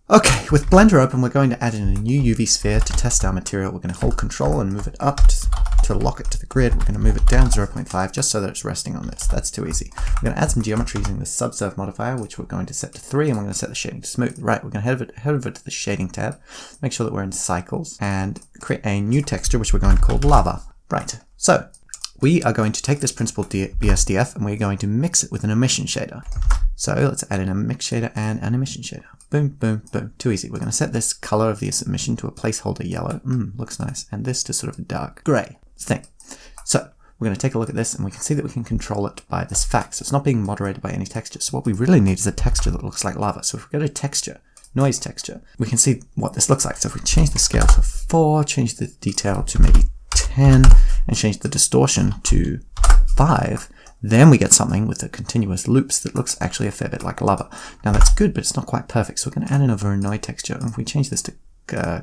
Okay, with Blender open, we're going to add in a new UV sphere to test our material. We're going to hold Control and move it up to lock it to the grid. We're going to move it down 0.5 just so that it's resting on this. That's too easy. We're going to add some geometry using the subsurf modifier, which we're going to set to 3, and we're going to set the shading to smooth. Right, we're going to head over to the shading tab, make sure that we're in cycles, and create a new texture, which we're going to call lava. Right, so we are going to take this principled BSDF and we're going to mix it with an emission shader. So let's add in a mix shader and an emission shader. Boom, boom, boom. Too easy. We're going to set this color of this emission to a placeholder yellow. Looks nice. And this to sort of a dark gray thing. So we're going to take a look at this and we can see that we can control it by this fact. So it's not being moderated by any texture. So what we really need is a texture that looks like lava. So if we go to texture, noise texture, we can see what this looks like. So if we change the scale to 4, change the detail to maybe 10, and change the distortion to 5, then we get something with the continuous loops that looks actually a fair bit like lava. Now that's good, but it's not quite perfect, so we're going to add in a Voronoi texture, and if we change this to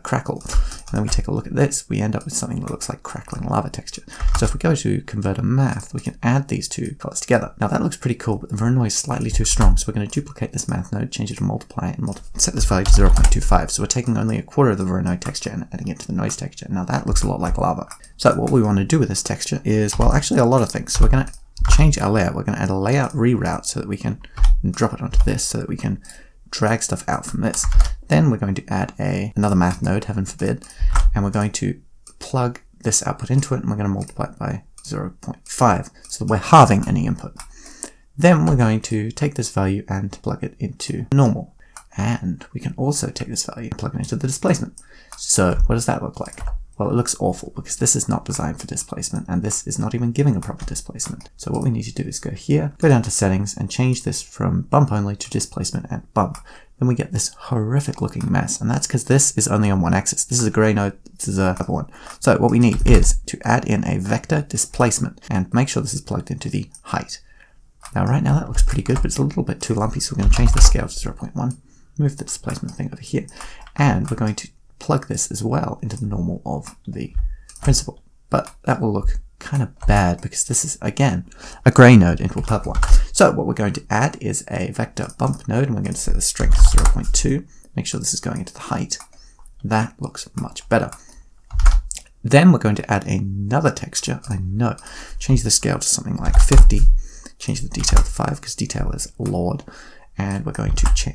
crackle, and then we take a look at this, we end up with something that looks like crackling lava texture. So if we go to Converter Math, we can add these two colors together. Now that looks pretty cool, but the Voronoi is slightly too strong, so we're going to duplicate this math node, change it to multiply, and set this value to 0.25. So we're taking only a quarter of the Voronoi texture and adding it to the noise texture. Now that looks a lot like lava. So what we want to do with this texture is, well, actually a lot of things. So we're going to change our layout. We're going to add a layout reroute so that we can drop it onto this, so that we can drag stuff out from this. Then we're going to add another math node, heaven forbid, and we're going to plug this output into it, and we're going to multiply it by 0.5 so that we're halving any input. Then we're going to take this value and plug it into normal, and we can also take this value and plug it into the displacement. So what does that look like? Well, it looks awful because this is not designed for displacement and this is not even giving a proper displacement. So what we need to do is go here, go down to settings and change this from bump only to displacement and bump. Then we get this horrific looking mess, and that's because this is only on one axis. This is a gray node, this is a other one. So what we need is to add in a vector displacement and make sure this is plugged into the height. Now right now that looks pretty good, but it's a little bit too lumpy, so we're going to change the scale to 0.1, move the displacement thing over here, and we're going to plug this as well into the normal of the principle. But that will look kind of bad because this is, again, a gray node into a purple one. So what we're going to add is a vector bump node, and we're going to set the strength to 0.2. Make sure this is going into the height. That looks much better. Then we're going to add another texture. I know. Change the scale to something like 50. Change the detail to 5 because detail is Lord. And we're going to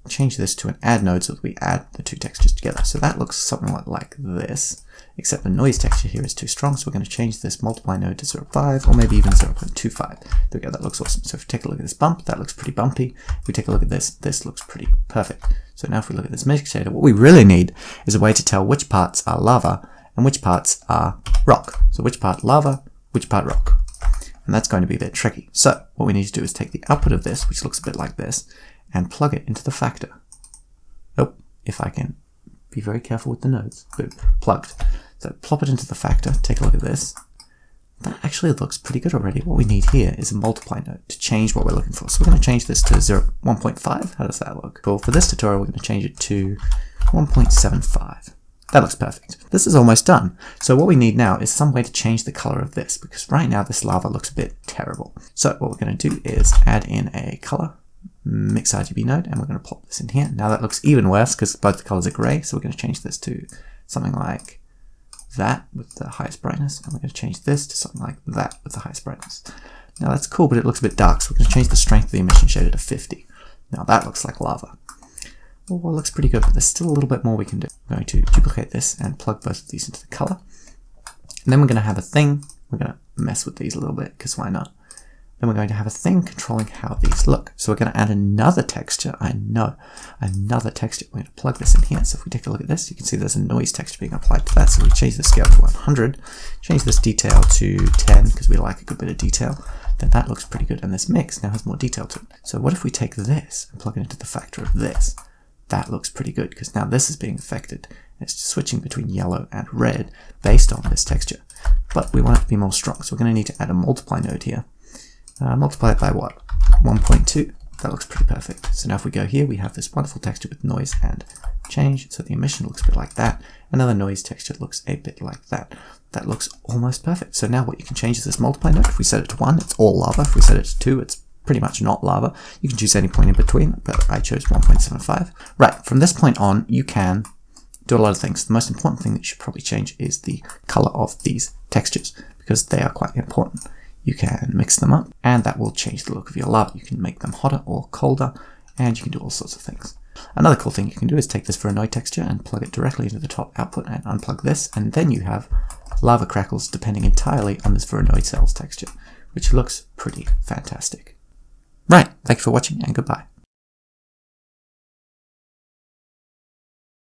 change this to an add node so that we add the two textures together. So that looks something like this, except the noise texture here is too strong, so we're going to change this multiply node to 0.5 or maybe even 0.25. There we go, that looks awesome. So if we take a look at this bump, that looks pretty bumpy. If we take a look at this, this looks pretty perfect. So now if we look at this mix shader, what we really need is a way to tell which parts are lava and which parts are rock. So which part lava, which part rock. And that's going to be a bit tricky. So what we need to do is take the output of this, which looks a bit like this, and plug it into the factor. Oh, if I can be very careful with the nodes. Boom, plugged. So plop it into the factor, take a look at this. That actually looks pretty good already. What we need here is a multiply node to change what we're looking for. So we're going to change this to 1.5. How does that look? Cool. For this tutorial, we're going to change it to 1.75. That looks perfect. This is almost done. So what we need now is some way to change the color of this, because right now this lava looks a bit terrible. So what we're going to do is add in a color, mix RGB node, and we're going to plop this in here. Now that looks even worse because both the colors are gray, so we're going to change this to something like that with the highest brightness, and we're going to change this to something like that with the highest brightness. Now that's cool, but it looks a bit dark, so we're going to change the strength of the emission shader to 50. Now that looks like lava. Well, it looks pretty good, but there's still a little bit more we can do. We're going to duplicate this and plug both of these into the color. And then we're going to have a thing. We're going to mess with these a little bit, because why not? Then we're going to have a thing controlling how these look. So we're going to add another texture. I know, another texture. We're going to plug this in here. So if we take a look at this, you can see there's a noise texture being applied to that. So we change the scale to 100, change this detail to 10, because we like a good bit of detail. Then that looks pretty good. And this mix now has more detail to it. So what if we take this and plug it into the factor of this? That looks pretty good, because now this is being affected. It's switching between yellow and red based on this texture. But we want it to be more strong. So we're going to need to add a multiply node here. Multiply it by what? 1.2. That looks pretty perfect. So now if we go here, we have this wonderful texture with noise and change. So the emission looks a bit like that. Another noise texture looks a bit like that. That looks almost perfect. So now what you can change is this multiply node. If we set it to 1, it's all lava. If we set it to 2, it's pretty much not lava. You can choose any point in between, but I chose 1.75. Right, from this point on, you can do a lot of things. The most important thing that you should probably change is the color of these textures, because they are quite important. You can mix them up, and that will change the look of your lava. You can make them hotter or colder, and you can do all sorts of things. Another cool thing you can do is take this Voronoi texture and plug it directly into the top output and unplug this, and then you have lava crackles depending entirely on this Voronoi cells texture, which looks pretty fantastic. Right, thank you for watching, and goodbye.